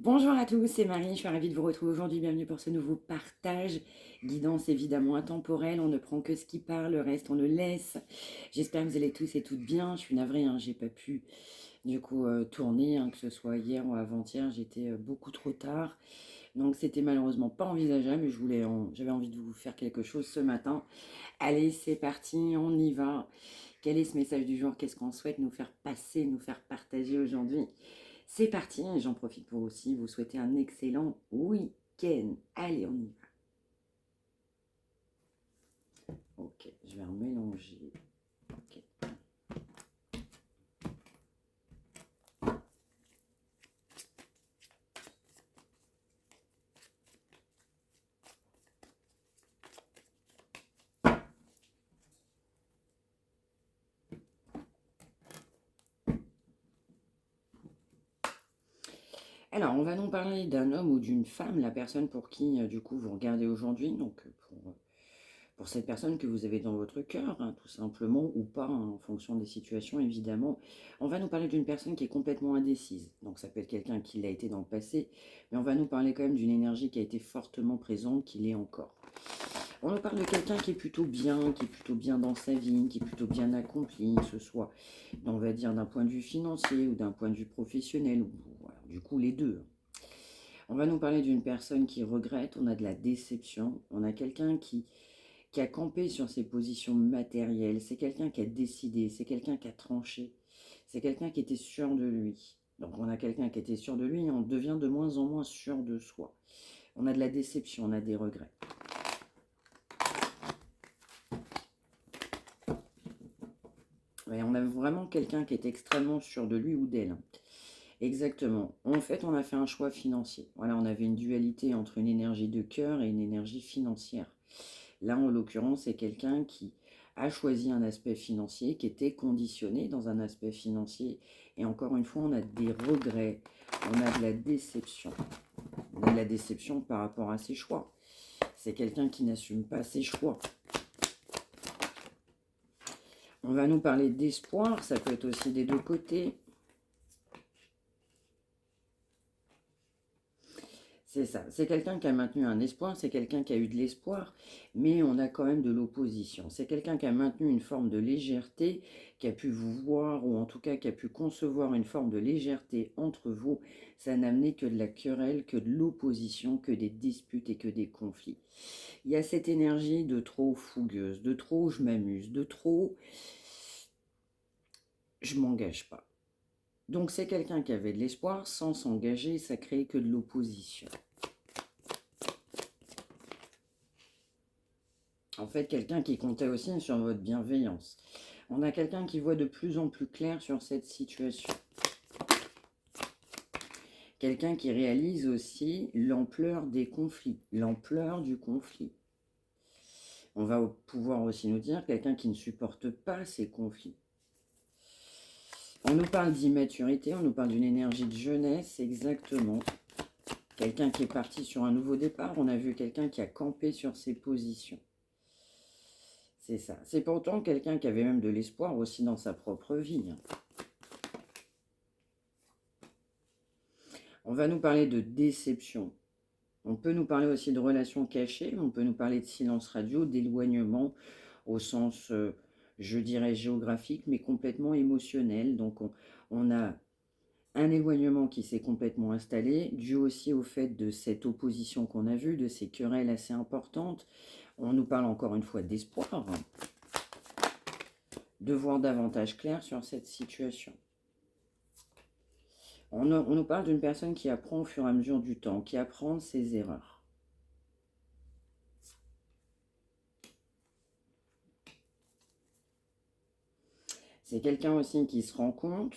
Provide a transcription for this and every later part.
Bonjour à tous, c'est Marie, je suis ravie de vous retrouver aujourd'hui. Bienvenue pour ce nouveau partage. Guidance évidemment intemporelle, on ne prend que ce qui parle, le reste on le laisse. J'espère que vous allez tous et toutes bien. Je suis navrée, j'ai pas pu du coup tourner, que ce soit hier ou avant-hier, j'étais beaucoup trop tard. Donc c'était malheureusement pas envisageable, mais j'avais envie de vous faire quelque chose ce matin. Allez, c'est parti, on y va. Quel est ce message du jour? Qu'est-ce qu'on souhaite nous faire passer, nous faire partager aujourd'hui? C'est parti, et j'en profite pour aussi vous souhaiter un excellent week-end. Allez, on y va. Ok, je vais remélanger. Ok. Alors, on va nous parler d'un homme ou d'une femme, la personne pour qui, du coup, vous regardez aujourd'hui. Donc, pour cette personne que vous avez dans votre cœur, tout simplement, ou pas, en fonction des situations, évidemment. On va nous parler d'une personne qui est complètement indécise. Donc, ça peut être quelqu'un qui l'a été dans le passé, mais on va nous parler quand même d'une énergie qui a été fortement présente, qui l'est encore. On nous parle de quelqu'un qui est plutôt bien, qui est plutôt bien dans sa vie, qui est plutôt bien accompli, que ce soit, on va dire, d'un point de vue financier ou d'un point de vue professionnel, ou voilà, du coup les deux. On va nous parler d'une personne qui regrette, on a de la déception, on a quelqu'un qui a campé sur ses positions matérielles, c'est quelqu'un qui a décidé, c'est quelqu'un qui a tranché, c'est quelqu'un qui était sûr de lui. Donc on a quelqu'un qui était sûr de lui et on devient de moins en moins sûr de soi. On a de la déception, on a des regrets. Et on a vraiment quelqu'un qui est extrêmement sûr de lui ou d'elle. Exactement. En fait, on a fait un choix financier. Voilà, on avait une dualité entre une énergie de cœur et une énergie financière. Là, en l'occurrence, c'est quelqu'un qui a choisi un aspect financier, qui était conditionné dans un aspect financier. Et encore une fois, on a des regrets, on a de la déception. On a de la déception par rapport à ses choix. C'est quelqu'un qui n'assume pas ses choix. On va nous parler d'espoir, ça peut être aussi des deux côtés. C'est ça, c'est quelqu'un qui a maintenu un espoir, c'est quelqu'un qui a eu de l'espoir, mais on a quand même de l'opposition. C'est quelqu'un qui a maintenu une forme de légèreté, qui a pu vous voir, ou en tout cas qui a pu concevoir une forme de légèreté entre vous. Ça n'a amené que de la querelle, que de l'opposition, que des disputes et que des conflits. Il y a cette énergie de trop fougueuse, de trop je m'amuse, de trop je m'engage pas. Donc c'est quelqu'un qui avait de l'espoir sans s'engager, ça crée que de l'opposition. En fait, quelqu'un qui comptait aussi sur votre bienveillance. On a quelqu'un qui voit de plus en plus clair sur cette situation. Quelqu'un qui réalise aussi l'ampleur des conflits, l'ampleur du conflit. On va pouvoir aussi nous dire quelqu'un qui ne supporte pas ces conflits. On nous parle d'immaturité, on nous parle d'une énergie de jeunesse, exactement. Quelqu'un qui est parti sur un nouveau départ, on a vu quelqu'un qui a campé sur ses positions. C'est ça. C'est pourtant quelqu'un qui avait même de l'espoir aussi dans sa propre vie. On va nous parler de déception. On peut nous parler aussi de relations cachées, on peut nous parler de silence radio, d'éloignement au sens, je dirais, géographique, mais complètement émotionnel. Donc on a un éloignement qui s'est complètement installé, dû aussi au fait de cette opposition qu'on a vue, de ces querelles assez importantes. On nous parle encore une fois d'espoir, de voir davantage clair sur cette situation. On nous parle d'une personne qui apprend au fur et à mesure du temps, qui apprend ses erreurs. C'est quelqu'un aussi qui se rend compte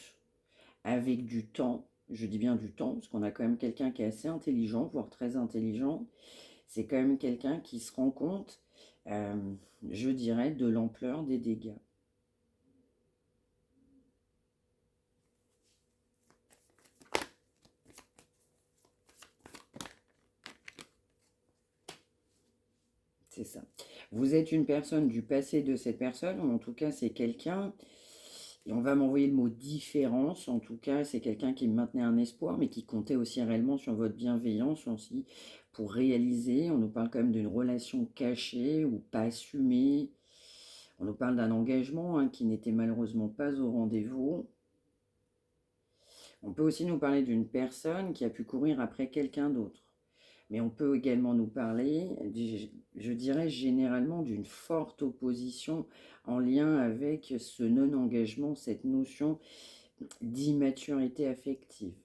avec du temps, je dis bien du temps, parce qu'on a quand même quelqu'un qui est assez intelligent, voire très intelligent. C'est quand même quelqu'un qui se rend compte, je dirais, de l'ampleur des dégâts. C'est ça. Vous êtes une personne du passé de cette personne, ou en tout cas c'est quelqu'un Et on va m'envoyer le mot différence. En tout cas, c'est quelqu'un qui maintenait un espoir, mais qui comptait aussi réellement sur votre bienveillance aussi pour réaliser. On nous parle quand même d'une relation cachée ou pas assumée. On nous parle d'un engagement qui n'était malheureusement pas au rendez-vous. On peut aussi nous parler d'une personne qui a pu courir après quelqu'un d'autre. Mais on peut également nous parler, je dirais généralement, d'une forte opposition en lien avec ce non-engagement, cette notion d'immaturité affective.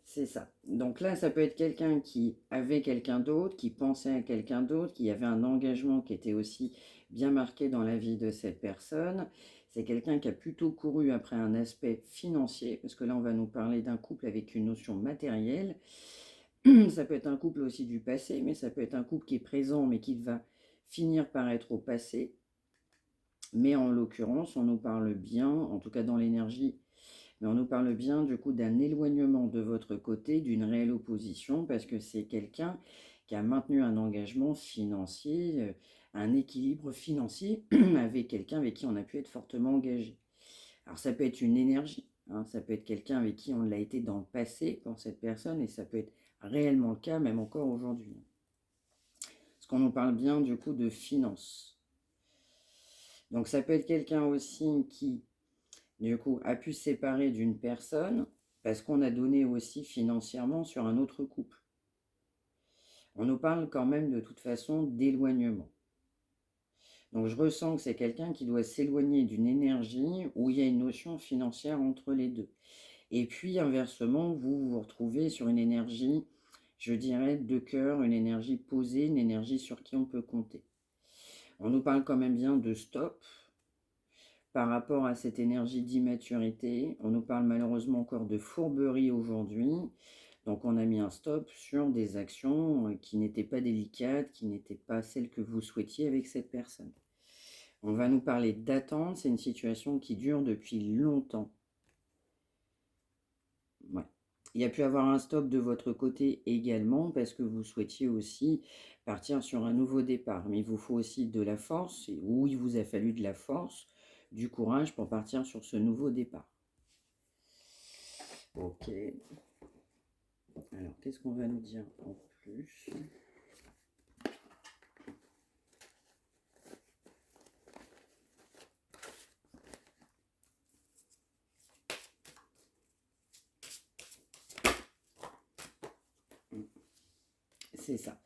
C'est ça. Donc là, ça peut être quelqu'un qui avait quelqu'un d'autre, qui pensait à quelqu'un d'autre, qui avait un engagement qui était aussi bien marqué dans la vie de cette personne. C'est quelqu'un qui a plutôt couru après un aspect financier, parce que là, on va nous parler d'un couple avec une notion matérielle. Ça peut être un couple aussi du passé, mais ça peut être un couple qui est présent, mais qui va finir par être au passé. Mais en l'occurrence, on nous parle bien, en tout cas dans l'énergie, mais on nous parle bien du coup d'un éloignement de votre côté, d'une réelle opposition, parce que c'est quelqu'un qui a maintenu un engagement financier, un équilibre financier avec quelqu'un avec qui on a pu être fortement engagé. Alors ça peut être une énergie, ça peut être quelqu'un avec qui on l'a été dans le passé pour cette personne, et ça peut être réellement le cas même encore aujourd'hui. Parce qu'on nous parle bien du coup de finances. Donc ça peut être quelqu'un aussi qui du coup, a pu se séparer d'une personne parce qu'on a donné aussi financièrement sur un autre couple. On nous parle quand même de toute façon d'éloignement. Donc je ressens que c'est quelqu'un qui doit s'éloigner d'une énergie où il y a une notion financière entre les deux. Et puis inversement, vous vous retrouvez sur une énergie, je dirais, de cœur, une énergie posée, une énergie sur qui on peut compter. On nous parle quand même bien de stop, par rapport à cette énergie d'immaturité. On nous parle malheureusement encore de fourberie aujourd'hui. Donc on a mis un stop sur des actions qui n'étaient pas délicates, qui n'étaient pas celles que vous souhaitiez avec cette personne. On va nous parler d'attente, c'est une situation qui dure depuis longtemps. Ouais. Il y a pu avoir un stop de votre côté également parce que vous souhaitiez aussi partir sur un nouveau départ. Mais il vous faut aussi de la force, ou il vous a fallu de la force, du courage pour partir sur ce nouveau départ. Ok. Alors, qu'est-ce qu'on va nous dire en plus? C'est ça.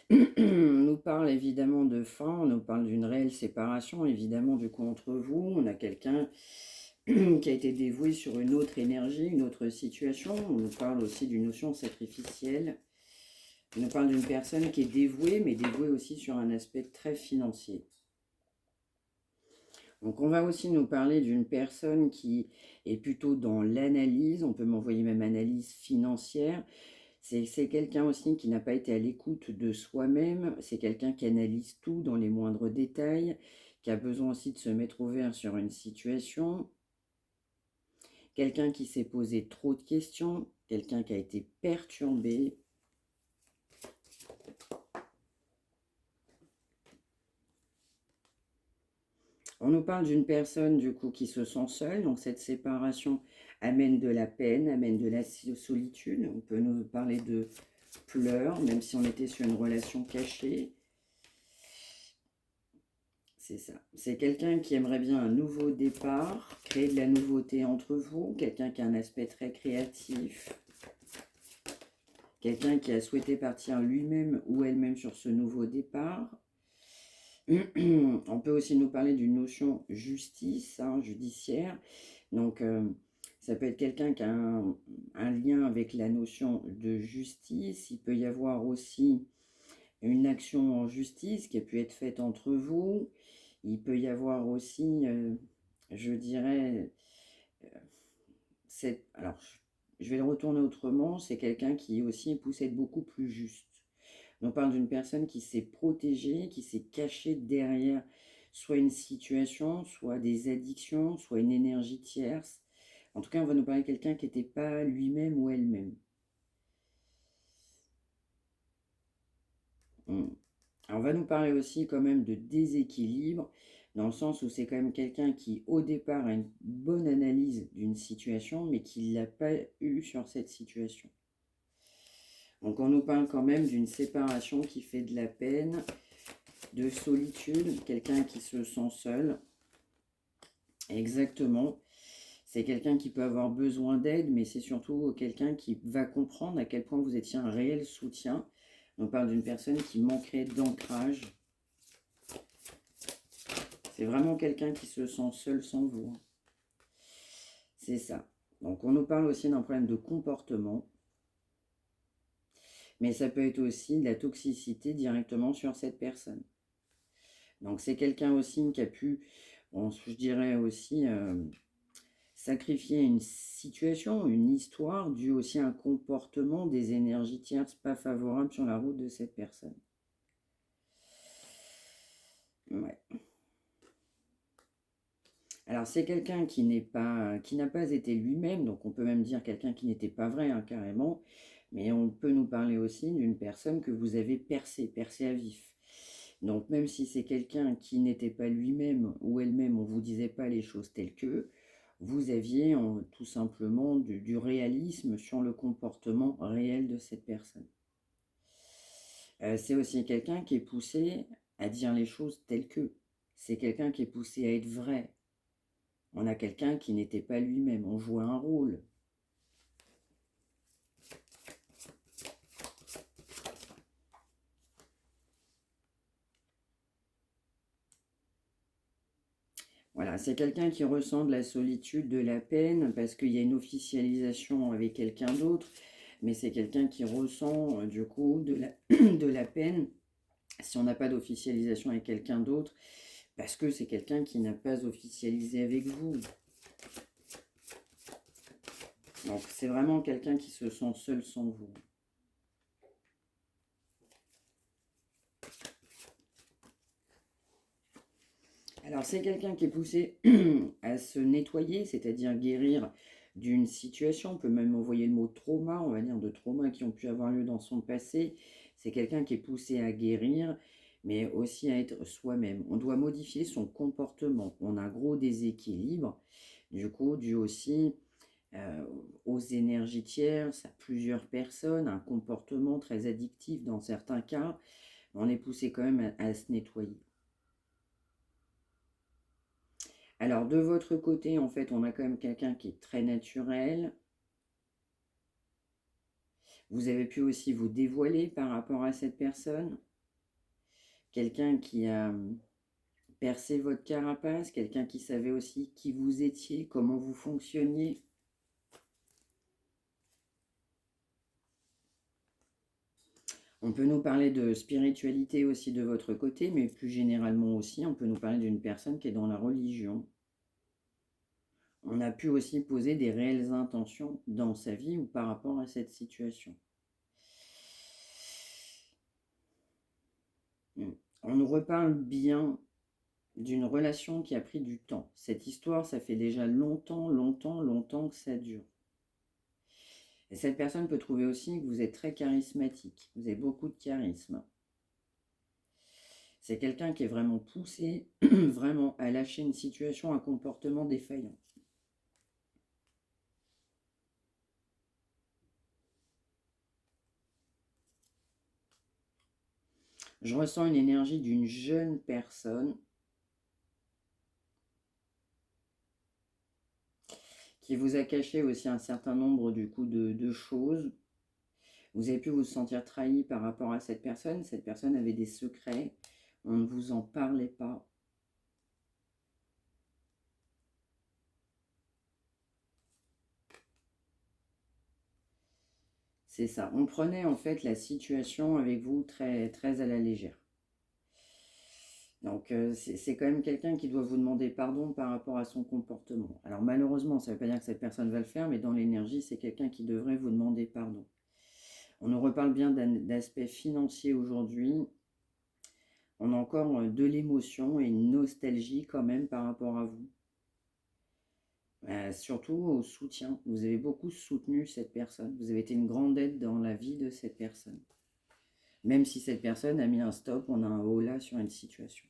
On nous parle évidemment de fin, on nous parle d'une réelle séparation, évidemment, du coup, entre vous. On a quelqu'un qui a été dévoué sur une autre énergie, une autre situation. On nous parle aussi d'une notion sacrificielle. On nous parle d'une personne qui est dévouée, mais dévouée aussi sur un aspect très financier. Donc on va aussi nous parler d'une personne qui est plutôt dans l'analyse, on peut m'envoyer même analyse financière. C'est quelqu'un aussi qui n'a pas été à l'écoute de soi-même, c'est quelqu'un qui analyse tout dans les moindres détails, qui a besoin aussi de se mettre au vert sur une situation, quelqu'un qui s'est posé trop de questions, quelqu'un qui a été perturbé. On nous parle d'une personne du coup qui se sent seule, donc cette séparation amène de la peine, amène de la solitude. On peut nous parler de pleurs, même si on était sur une relation cachée. C'est ça. C'est quelqu'un qui aimerait bien un nouveau départ, créer de la nouveauté entre vous, quelqu'un qui a un aspect très créatif, quelqu'un qui a souhaité partir lui-même ou elle-même sur ce nouveau départ. On peut aussi nous parler d'une notion justice, judiciaire. Donc, ça peut être quelqu'un qui a un lien avec la notion de justice. Il peut y avoir aussi une action en justice qui a pu être faite entre vous. Il peut y avoir aussi, je dirais, alors, je vais le retourner autrement, c'est quelqu'un qui aussi est poussé à être beaucoup plus juste. On parle d'une personne qui s'est protégée, qui s'est cachée derrière soit une situation, soit des addictions, soit une énergie tierce. En tout cas, on va nous parler de quelqu'un qui n'était pas lui-même ou elle-même. Mm. Alors, on va nous parler aussi quand même de déséquilibre, dans le sens où c'est quand même quelqu'un qui, au départ, a une bonne analyse d'une situation, mais qui ne l'a pas eu sur cette situation. Donc, on nous parle quand même d'une séparation qui fait de la peine, de solitude, quelqu'un qui se sent seul. Exactement. C'est quelqu'un qui peut avoir besoin d'aide, mais c'est surtout quelqu'un qui va comprendre à quel point vous étiez un réel soutien. On parle d'une personne qui manquerait d'ancrage. C'est vraiment quelqu'un qui se sent seul sans vous. C'est ça. Donc on nous parle aussi d'un problème de comportement. Mais ça peut être aussi de la toxicité directement sur cette personne. Donc c'est quelqu'un aussi qui a pu, bon, je dirais aussi, sacrifier une situation, une histoire, due aussi à un comportement des énergies tierces pas favorables sur la route de cette personne. Ouais. Alors c'est quelqu'un qui n'a pas été lui-même, donc on peut même dire quelqu'un qui n'était pas vrai, hein, carrément, mais on peut nous parler aussi d'une personne que vous avez percée à vif. Donc même si c'est quelqu'un qui n'était pas lui-même ou elle-même, on ne vous disait pas les choses telles que, vous aviez tout simplement du réalisme sur le comportement réel de cette personne. C'est aussi quelqu'un qui est poussé à dire les choses telles que. C'est quelqu'un qui est poussé à être vrai. On a quelqu'un qui n'était pas lui-même, on jouait un rôle. Voilà, c'est quelqu'un qui ressent de la solitude, de la peine, parce qu'il y a une officialisation avec quelqu'un d'autre, mais c'est quelqu'un qui ressent du coup de la peine si on n'a pas d'officialisation avec quelqu'un d'autre, parce que c'est quelqu'un qui n'a pas officialisé avec vous. Donc c'est vraiment quelqu'un qui se sent seul sans vous. Alors c'est quelqu'un qui est poussé à se nettoyer, c'est-à-dire guérir d'une situation. On peut même envoyer le mot trauma, on va dire de traumas qui ont pu avoir lieu dans son passé. C'est quelqu'un qui est poussé à guérir, mais aussi à être soi-même. On doit modifier son comportement. On a un gros déséquilibre, du coup, dû aussi aux énergies tierces, à plusieurs personnes, un comportement très addictif dans certains cas. On est poussé quand même à se nettoyer. Alors, de votre côté, en fait, on a quand même quelqu'un qui est très naturel. Vous avez pu aussi vous dévoiler par rapport à cette personne. Quelqu'un qui a percé votre carapace, quelqu'un qui savait aussi qui vous étiez, comment vous fonctionniez. On peut nous parler de spiritualité aussi de votre côté, mais plus généralement aussi, on peut nous parler d'une personne qui est dans la religion. On a pu aussi poser des réelles intentions dans sa vie ou par rapport à cette situation. On nous reparle bien d'une relation qui a pris du temps. Cette histoire, ça fait déjà longtemps que ça dure. Et cette personne peut trouver aussi que vous êtes très charismatique, vous avez beaucoup de charisme. C'est quelqu'un qui est vraiment poussé, vraiment à lâcher une situation, un comportement défaillant. Je ressens une énergie d'une jeune personne qui vous a caché aussi un certain nombre du coup de choses. Vous avez pu vous sentir trahi par rapport à cette personne. Cette personne avait des secrets. On ne vous en parlait pas. C'est ça. On prenait en fait la situation avec vous très, très à la légère. Donc c'est quand même quelqu'un qui doit vous demander pardon par rapport à son comportement. Alors malheureusement, ça ne veut pas dire que cette personne va le faire, mais dans l'énergie, c'est quelqu'un qui devrait vous demander pardon. On nous reparle bien d'aspect financier aujourd'hui. On a encore de l'émotion et une nostalgie quand même par rapport à vous. Surtout au soutien. Vous avez beaucoup soutenu cette personne. Vous avez été une grande aide dans la vie de cette personne. Même si cette personne a mis un stop, on a un haut là sur une situation.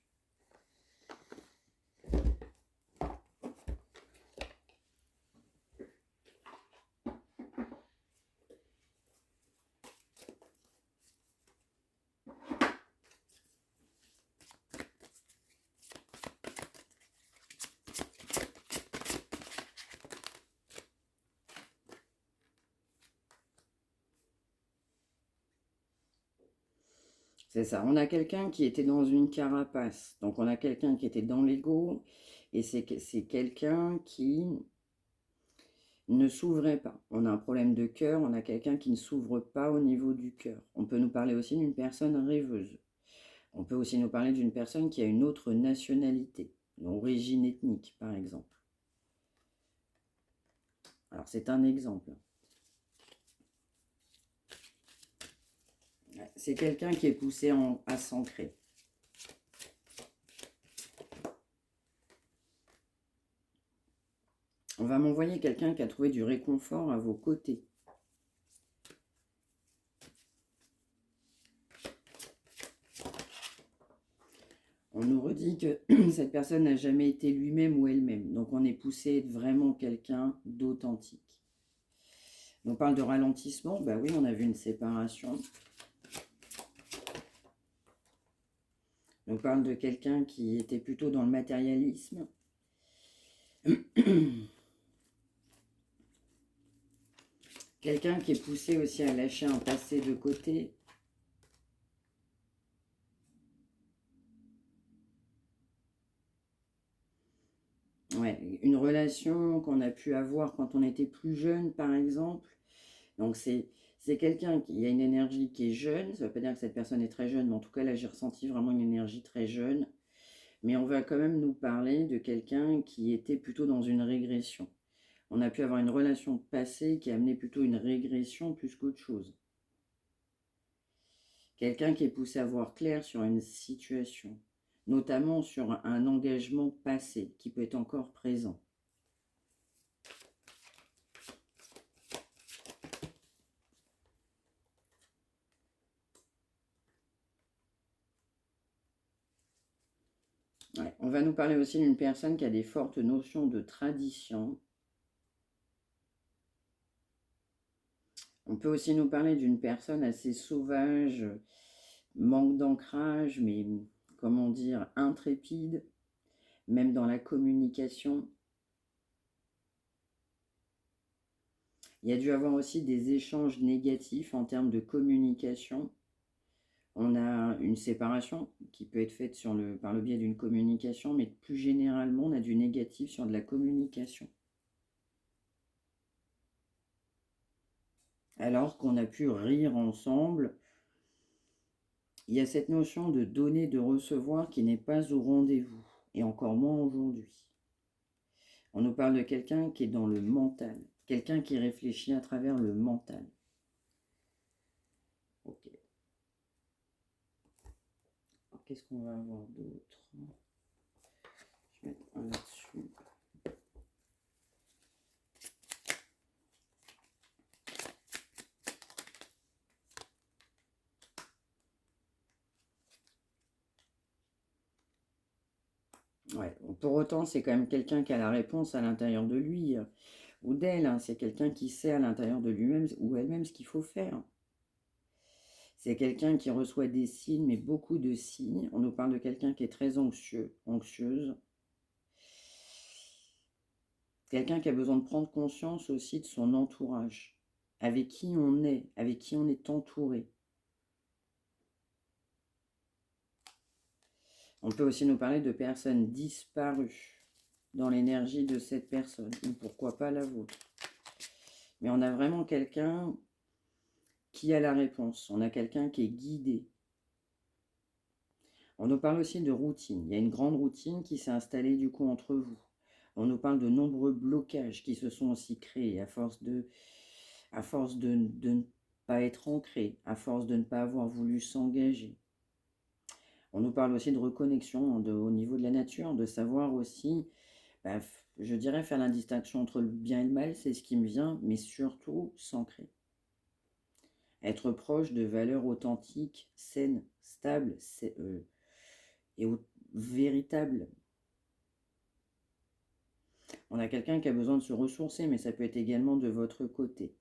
C'est ça, on a quelqu'un qui était dans une carapace, donc on a quelqu'un qui était dans l'ego, et c'est quelqu'un qui ne s'ouvrait pas. On a un problème de cœur, on a quelqu'un qui ne s'ouvre pas au niveau du cœur. On peut nous parler aussi d'une personne rêveuse. On peut aussi nous parler d'une personne qui a une autre nationalité, une origine ethnique par exemple. Alors c'est un exemple. C'est quelqu'un qui est poussé à s'ancrer. On va m'envoyer quelqu'un qui a trouvé du réconfort à vos côtés. On nous redit que cette personne n'a jamais été lui-même ou elle-même. Donc on est poussé à être vraiment quelqu'un d'authentique. On parle de ralentissement. Ben oui, on a vu une séparation. On parle de quelqu'un qui était plutôt dans le matérialisme. Quelqu'un qui est poussé aussi à lâcher un passé de côté. Ouais, une relation qu'on a pu avoir quand on était plus jeune, par exemple. Donc c'est quelqu'un qui a une énergie qui est jeune. Ça ne veut pas dire que cette personne est très jeune, mais en tout cas là j'ai ressenti vraiment une énergie très jeune. Mais on va quand même nous parler de quelqu'un qui était plutôt dans une régression. On a pu avoir une relation passée qui a amené plutôt une régression plus qu'autre chose. Quelqu'un qui est poussé à voir clair sur une situation, notamment sur un engagement passé qui peut être encore présent. Ouais, on va nous parler aussi d'une personne qui a des fortes notions de tradition. On peut aussi nous parler d'une personne assez sauvage, manque d'ancrage, mais comment dire, intrépide, même dans la communication. Il y a dû avoir aussi des échanges négatifs en termes de communication. On a une séparation qui peut être faite par le biais d'une communication, mais plus généralement, on a du négatif sur de la communication. Alors qu'on a pu rire ensemble, il y a cette notion de donner, de recevoir qui n'est pas au rendez-vous, et encore moins aujourd'hui. On nous parle de quelqu'un qui est dans le mental, quelqu'un qui réfléchit à travers le mental. Ok. Qu'est-ce qu'on va avoir d'autre? Je vais mettre un là-dessus. Ouais. Pour autant, c'est quand même quelqu'un qui a la réponse à l'intérieur de lui ou d'elle. Hein. C'est quelqu'un qui sait à l'intérieur de lui-même ou elle-même ce qu'il faut faire. C'est quelqu'un qui reçoit des signes, mais beaucoup de signes. On nous parle de quelqu'un qui est très anxieux, anxieuse. Quelqu'un qui a besoin de prendre conscience aussi de son entourage. Avec qui on est entouré. On peut aussi nous parler de personnes disparues dans l'énergie de cette personne, ou pourquoi pas la vôtre. Mais on a vraiment quelqu'un qui a la réponse, on a quelqu'un qui est guidé. On nous parle aussi de routine, il y a une grande routine qui s'est installée du coup entre vous. On nous parle de nombreux blocages qui se sont aussi créés à force de ne pas être ancré, à force de ne pas avoir voulu s'engager. On nous parle aussi de reconnexion au niveau de la nature, de savoir aussi, je dirais faire la distinction entre le bien et le mal, c'est ce qui me vient, mais surtout s'ancrer. être proche de valeurs authentiques, saines, stables et véritables. On a quelqu'un qui a besoin de se ressourcer, mais ça peut être également de votre côté.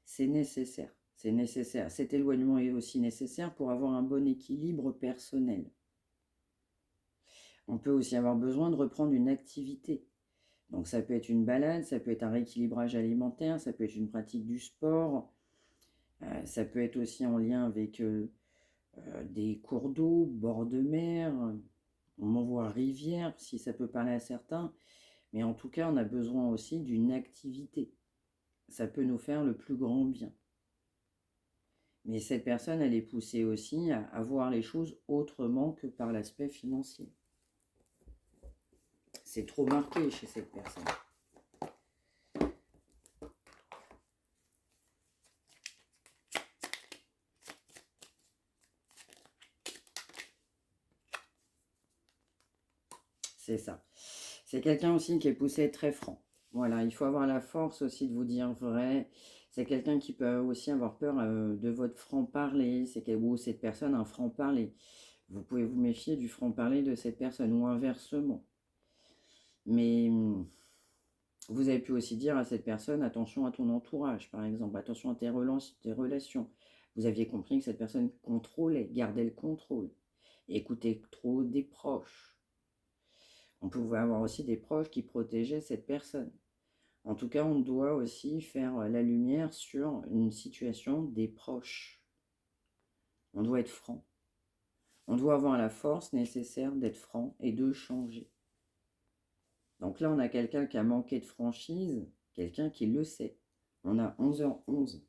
C'est nécessaire, c'est nécessaire. Cet éloignement est aussi nécessaire pour avoir un bon équilibre personnel. On peut aussi avoir besoin de reprendre une activité. Donc ça peut être une balade, ça peut être un rééquilibrage alimentaire, ça peut être une pratique du sport, ça peut être aussi en lien avec des cours d'eau, bord de mer, on m'envoie rivière si ça peut parler à certains, mais en tout cas on a besoin aussi d'une activité. Ça peut nous faire le plus grand bien. Mais cette personne, elle est poussée aussi à voir les choses autrement que par l'aspect financier. C'est trop marqué chez cette personne. C'est ça. C'est quelqu'un aussi qui est poussé à être très franc. Voilà, il faut avoir la force aussi de vous dire vrai. C'est quelqu'un qui peut aussi avoir peur de votre franc-parler. Ou cette personne a un franc-parler. Vous pouvez vous méfier du franc-parler de cette personne ou inversement. Mais vous avez pu aussi dire à cette personne, attention à ton entourage, par exemple, attention à tes relations. Vous aviez compris que cette personne contrôlait, gardait le contrôle, écoutait trop des proches. On pouvait avoir aussi des proches qui protégeaient cette personne. En tout cas, on doit aussi faire la lumière sur une situation des proches. On doit être franc. On doit avoir la force nécessaire d'être franc et de changer. Donc là, on a quelqu'un qui a manqué de franchise, quelqu'un qui le sait. On a 11h11.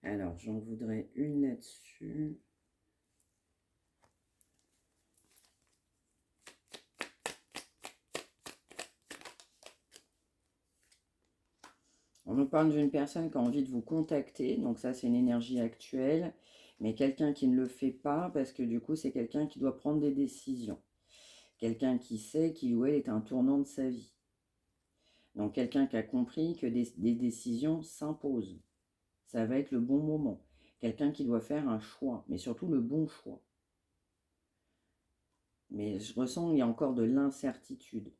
Alors, j'en voudrais une là-dessus. On nous parle d'une personne qui a envie de vous contacter. Donc ça, c'est une énergie actuelle. Mais quelqu'un qui ne le fait pas parce que du coup, c'est quelqu'un qui doit prendre des décisions. Quelqu'un qui sait qu'il ou elle est un tournant de sa vie. Donc quelqu'un qui a compris que des décisions s'imposent. Ça va être le bon moment. Quelqu'un qui doit faire un choix, mais surtout le bon choix. Mais je ressens qu'il y a encore de l'incertitude.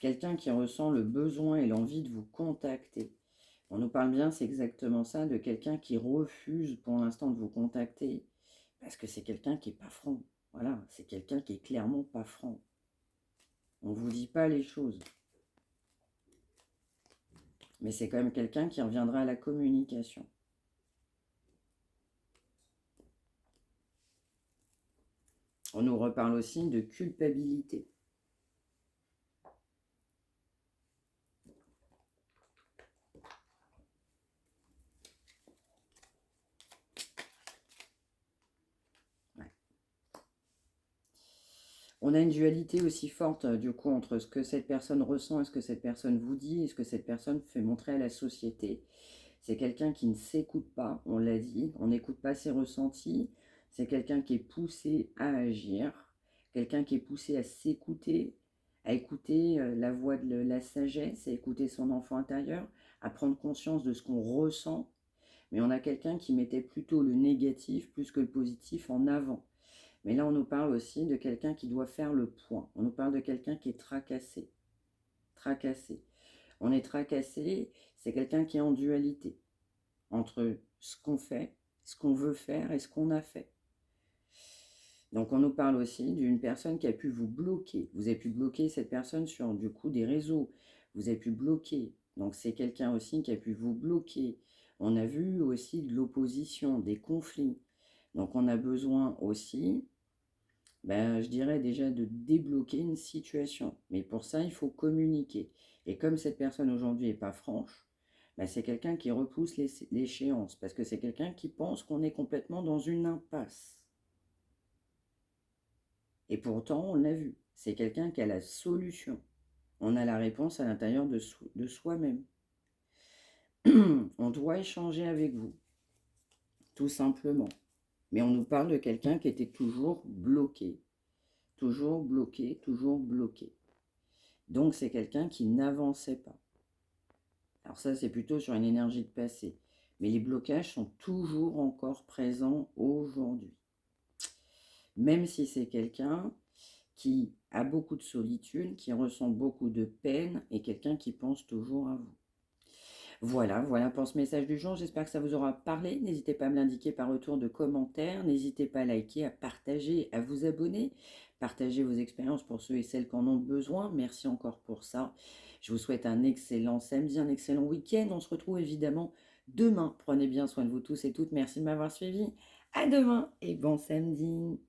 Quelqu'un qui ressent le besoin et l'envie de vous contacter. On nous parle bien, c'est exactement ça, de quelqu'un qui refuse pour l'instant de vous contacter, parce que c'est quelqu'un qui n'est pas franc. Voilà, c'est quelqu'un qui est clairement pas franc. On ne vous dit pas les choses. Mais c'est quand même quelqu'un qui reviendra à la communication. On nous reparle aussi de culpabilité. On a une dualité aussi forte, du coup, entre ce que cette personne ressent et ce que cette personne vous dit, et ce que cette personne fait montrer à la société. C'est quelqu'un qui ne s'écoute pas, on l'a dit, on n'écoute pas ses ressentis. C'est quelqu'un qui est poussé à agir, quelqu'un qui est poussé à s'écouter, à écouter la voix de la sagesse, à écouter son enfant intérieur, à prendre conscience de ce qu'on ressent. Mais on a quelqu'un qui mettait plutôt le négatif plus que le positif en avant. Mais là, on nous parle aussi de quelqu'un qui doit faire le point. On nous parle de quelqu'un qui est tracassé. Tracassé. On est tracassé, c'est quelqu'un qui est en dualité entre ce qu'on fait, ce qu'on veut faire et ce qu'on a fait. Donc on nous parle aussi d'une personne qui a pu vous bloquer. Vous avez pu bloquer cette personne sur du coup des réseaux. Vous avez pu bloquer. Donc c'est quelqu'un aussi qui a pu vous bloquer. On a vu aussi de l'opposition, des conflits. Donc on a besoin aussi, je dirais déjà de débloquer une situation. Mais pour ça, il faut communiquer. Et comme cette personne aujourd'hui n'est pas franche, c'est quelqu'un qui repousse l'échéance. Parce que c'est quelqu'un qui pense qu'on est complètement dans une impasse. Et pourtant, on l'a vu. C'est quelqu'un qui a la solution. On a la réponse à l'intérieur de soi-même. On doit échanger avec vous. Tout simplement. Mais on nous parle de quelqu'un qui était toujours bloqué. toujours bloqué, toujours bloqué. Donc c'est quelqu'un qui n'avançait pas. Alors ça, c'est plutôt sur une énergie de passé. Mais les blocages sont toujours encore présents aujourd'hui. Même si c'est quelqu'un qui a beaucoup de solitude, qui ressent beaucoup de peine et quelqu'un qui pense toujours à vous. Voilà, voilà pour ce message du jour. J'espère que ça vous aura parlé. N'hésitez pas à me l'indiquer par retour de commentaires. N'hésitez pas à liker, à partager, à vous abonner. Partagez vos expériences pour ceux et celles qui en ont besoin. Merci encore pour ça. Je vous souhaite un excellent samedi, un excellent week-end. On se retrouve évidemment demain. Prenez bien soin de vous tous et toutes. Merci de m'avoir suivi. À demain et bon samedi.